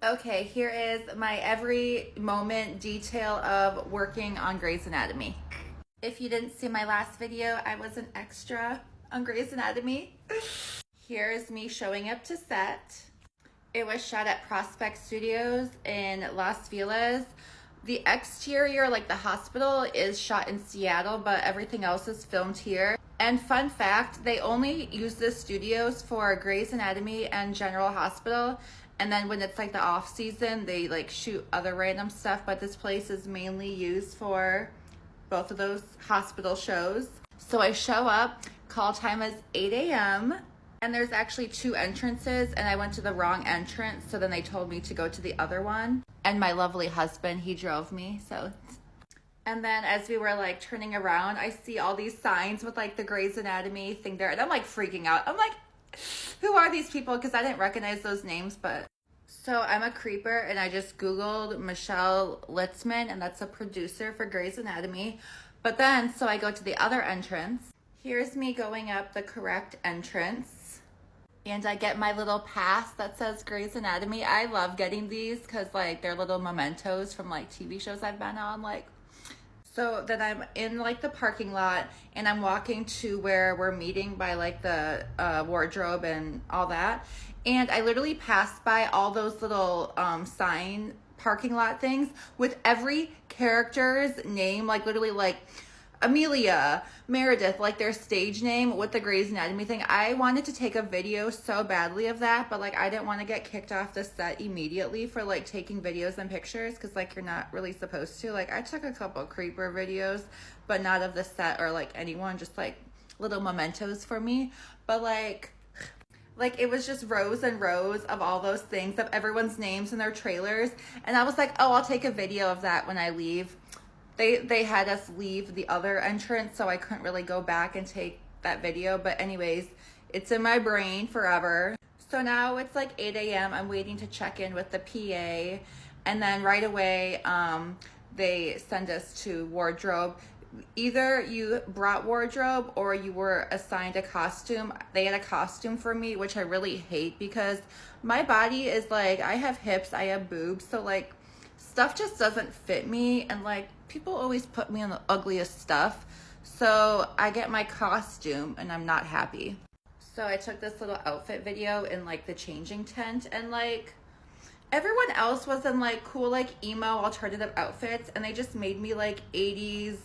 Okay, here is my every moment detail of working on Grey's Anatomy. If you didn't see my last video, I was an extra on Grey's Anatomy. Here's me showing up to set. It was shot at Prospect Studios in Las Feliz. The exterior, like the hospital, is shot in Seattle, but everything else is filmed here. And fun fact, they only use the studios for Grey's Anatomy and General Hospital. And then when it's like the off season, they like shoot other random stuff, but this place is mainly used for both of those hospital shows. So I show up, call time is 8 a.m. and there's actually two entrances and I went to the wrong entrance. So then they told me to go to the other one. And my lovely husband, he drove me, so. And then as we were like turning around, I see all these signs with like the Grey's Anatomy thing there. And I'm like freaking out. I'm like, who are these people? Because I didn't recognize those names, but. So I'm a creeper and I just Googled Michelle Litzman and that's a producer for Grey's Anatomy. But then, so I go to the other entrance. Here's me going up the correct entrance. And I get my little pass that says Grey's Anatomy. I love getting these because like they're little mementos from like TV shows I've been on. Like, so then I'm in like the parking lot and I'm walking to where we're meeting by like the wardrobe and all that. And I literally passed by all those little sign parking lot things with every character's name, like literally like Amelia, Meredith, like their stage name with the Grey's Anatomy thing. I wanted to take a video so badly of that, but like I didn't want to get kicked off the set immediately for like taking videos and pictures because like you're not really supposed to. Like I took a couple creeper videos, but not of the set or like anyone, just like little mementos for me. But like it was just rows and rows of all those things of everyone's names and their trailers. And I was like, oh, I'll take a video of that when I leave. They had us leave the other entrance, so I couldn't really go back and take that video. But anyways, it's in my brain forever. So now it's like 8 a.m. I'm waiting to check in with the PA. And then right away, they send us to wardrobe. Either you brought wardrobe or you were assigned a costume. They had a costume for me, which I really hate because my body is like, I have hips, I have boobs, so like stuff just doesn't fit me and like people always put me on the ugliest stuff. So I get my costume and I'm not happy. So I took this little outfit video in like the changing tent and like everyone else was in like cool like emo alternative outfits and they just made me like 80s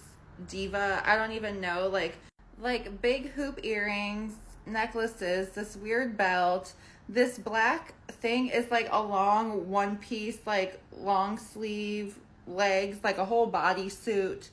diva. I don't even know, like big hoop earrings, necklaces, this weird belt. This black thing is like a long one piece, like long sleeve legs, like a whole body suit.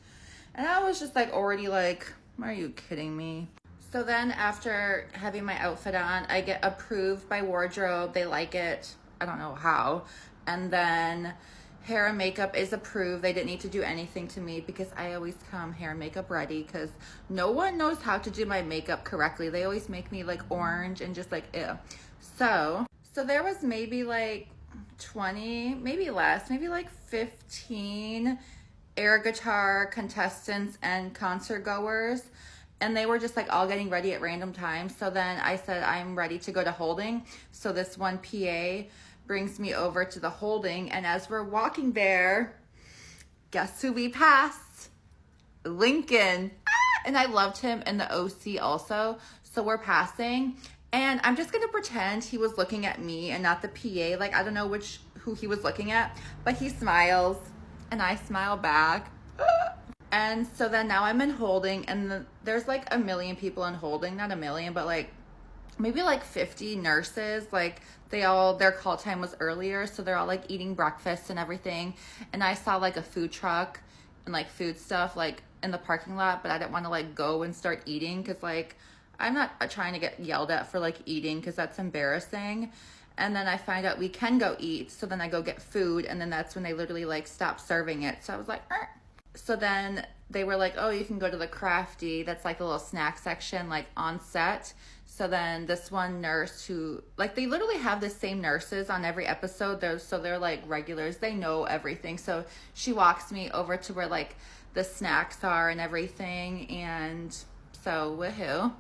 And I was just like already like, are you kidding me? So then after having my outfit on, I get approved by wardrobe. They like it. I don't know how. And then hair and makeup is approved. They didn't need to do anything to me because I always come hair and makeup ready because no one knows how to do my makeup correctly. They always make me like orange and just like ew. So there was maybe like 20, maybe less, maybe like 15 air guitar contestants and concert goers. And they were just like all getting ready at random times. So then I said, I'm ready to go to holding. So this one PA brings me over to the holding. And as we're walking there, guess who we passed? Lincoln. And I loved him in the OC also. So we're passing. And I'm just going to pretend he was looking at me and not the PA. Like, I don't know who he was looking at. But he smiles. And I smile back. And so then now I'm in holding. And there's like a million people in holding. Not a million, but like maybe like 50 nurses. Like their call time was earlier, so they're all like eating breakfast and everything. And I saw like a food truck and like food stuff like in the parking lot, but I didn't want to like go and start eating because like I'm not trying to get yelled at for like eating because that's embarrassing. And then I find out we can go eat, so then I go get food, and then that's when they literally like stop serving it. So I was like, "Arr." So then they were like, oh, you can go to the Crafty, that's like a little snack section like on set. So then this one nurse who, like, they literally have the same nurses on every episode. They're like regulars. They know everything. So she walks me over to where like the snacks are and everything. And so woohoo.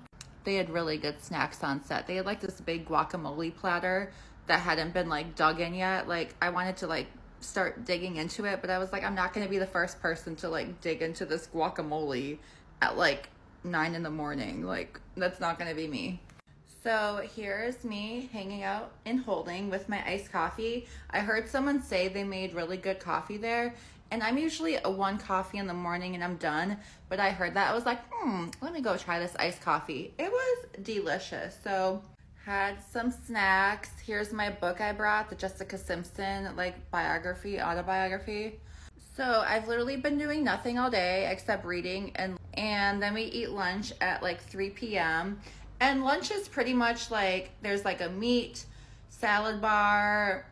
They had really good snacks on set. They had like this big guacamole platter that hadn't been like dug in yet. Like I wanted to like start digging into it, but I was like, I'm not going to be the first person to like dig into this guacamole at like 9 in the morning. Like that's not going to be me. So here's me hanging out in Holding with my iced coffee. I heard someone say they made really good coffee there, and I'm usually a 1 coffee in the morning and I'm done. But I heard that, I was like, let me go try this iced coffee. It was delicious. So had some snacks. Here's my book I brought, the Jessica Simpson like biography, autobiography. So I've literally been doing nothing all day except reading, and then we eat lunch at like 3 p.m. And lunch is pretty much like there's like a meat, salad bar,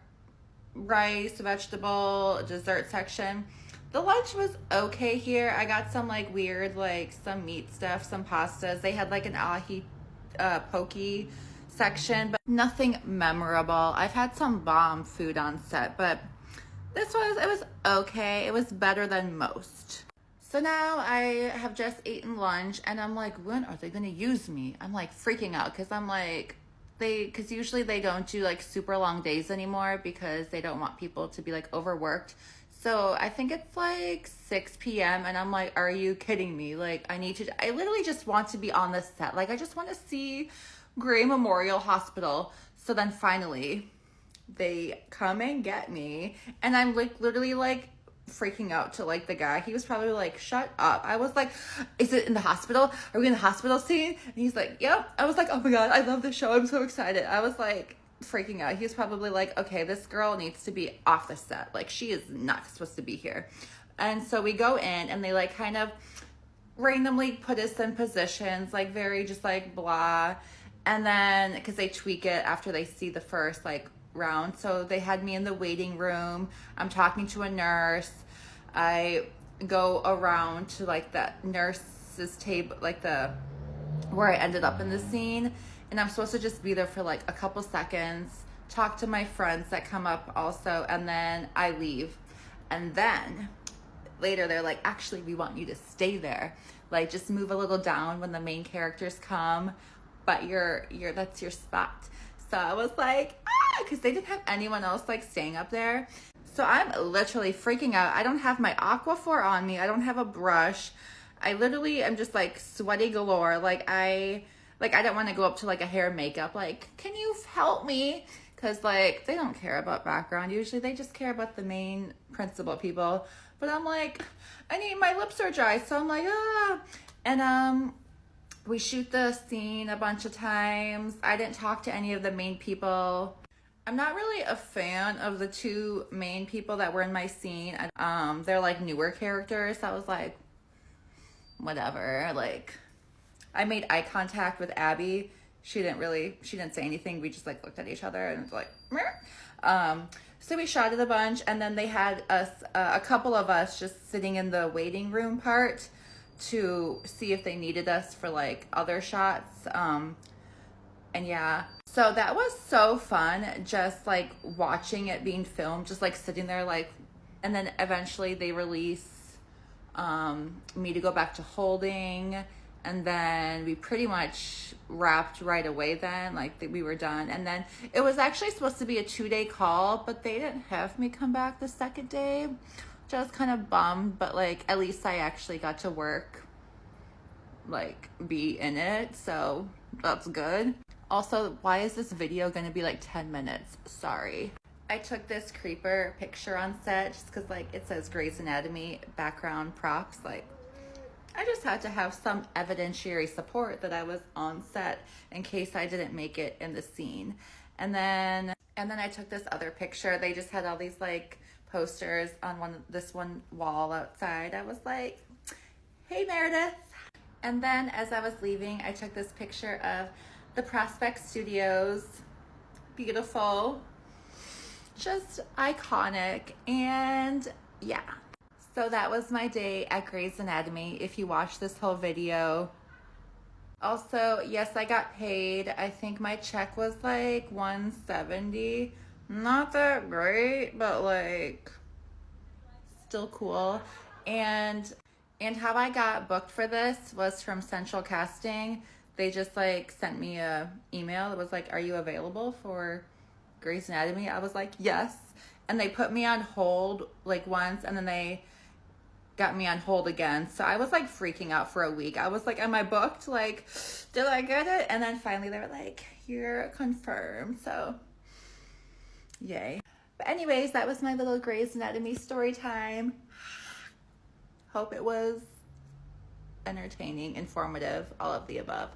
rice, vegetable, dessert section. The lunch was okay here. I got some like weird, like some meat stuff, some pastas. They had like an ahi poke section, but nothing memorable. I've had some bomb food on set, but it was okay. It was better than most. So now I have just eaten lunch and I'm like, when are they gonna use me? I'm like freaking out because I'm like, because usually they don't do like super long days anymore because they don't want people to be like overworked. So I think it's like 6 p.m. and I'm like, are you kidding me? Like I literally just want to be on the set. Like I just want to see Gray Memorial Hospital. So then finally they come and get me and I'm like literally like freaking out to like the guy. He was probably like, shut up. I was like, is it in the hospital? Are we in the hospital scene? And he's like, yep. I was like, oh my God, I love this show. I'm so excited. I was like freaking out. He was probably like, okay, this girl needs to be off the set. Like she is not supposed to be here. And so we go in and they like kind of randomly put us in positions, like very just like blah. And then, because they tweak it after they see the first like round. So they had me in the waiting room. I'm talking to a nurse. I go around to like the nurse's table, like where I ended up in the scene. And I'm supposed to just be there for like a couple seconds, talk to my friends that come up also, and then I leave. And then later they're like, actually, we want you to stay there. Like just move a little down when the main characters come, but that's your spot. So I was like, because they didn't have anyone else like staying up there. So I'm literally freaking out. I don't have my Aquaphor on me. I don't have a brush. I literally am just like sweaty galore. Like I didn't want to go up to like a hair and makeup. Like, can you help me? Because like they don't care about background. Usually they just care about the main principal people. But I'm like, my lips are dry. So I'm like, And we shoot the scene a bunch of times. I didn't talk to any of the main people. I'm not really a fan of the 2 main people that were in my scene. They're like newer characters. So I was like, whatever. Like, I made eye contact with Abby. She didn't say anything. We just like looked at each other and it was like, meh. So we shot it a bunch, and then they had us, a couple of us just sitting in the waiting room part to see if they needed us for like other shots. And yeah, so that was so fun, just like watching it being filmed, just like sitting there like, and then eventually they release me to go back to Holding, and then we pretty much wrapped right away then, like we were done. And then it was actually supposed to be a 2-day call, but they didn't have me come back the second day, which I was kind of bummed, but like at least I actually got to work, like be in it, so that's good. Also, why is this video gonna be like 10 minutes? Sorry. I took this creeper picture on set just because like it says Grey's Anatomy background props. Like I just had to have some evidentiary support that I was on set in case I didn't make it in the scene. And then I took this other picture. They just had all these like posters on this one wall outside. I was like, hey Meredith. And then as I was leaving, I took this picture of the Prospect Studios. Beautiful, just iconic. And yeah, so that was my day at Grey's Anatomy, if you watched this whole video. Also, yes, I got paid. I think my check was like $170. Not that great, but like still cool. And how I got booked for this was from Central Casting. They just like sent me a email. It was like, are you available for Grey's Anatomy? I was like, yes. And they put me on hold like once, and then they got me on hold again. So I was like freaking out for a week. I was like, am I booked? Like, did I get it? And then finally they were like, you're confirmed. So yay. But anyways, that was my little Grey's Anatomy story time. Hope it was entertaining, informative, all of the above.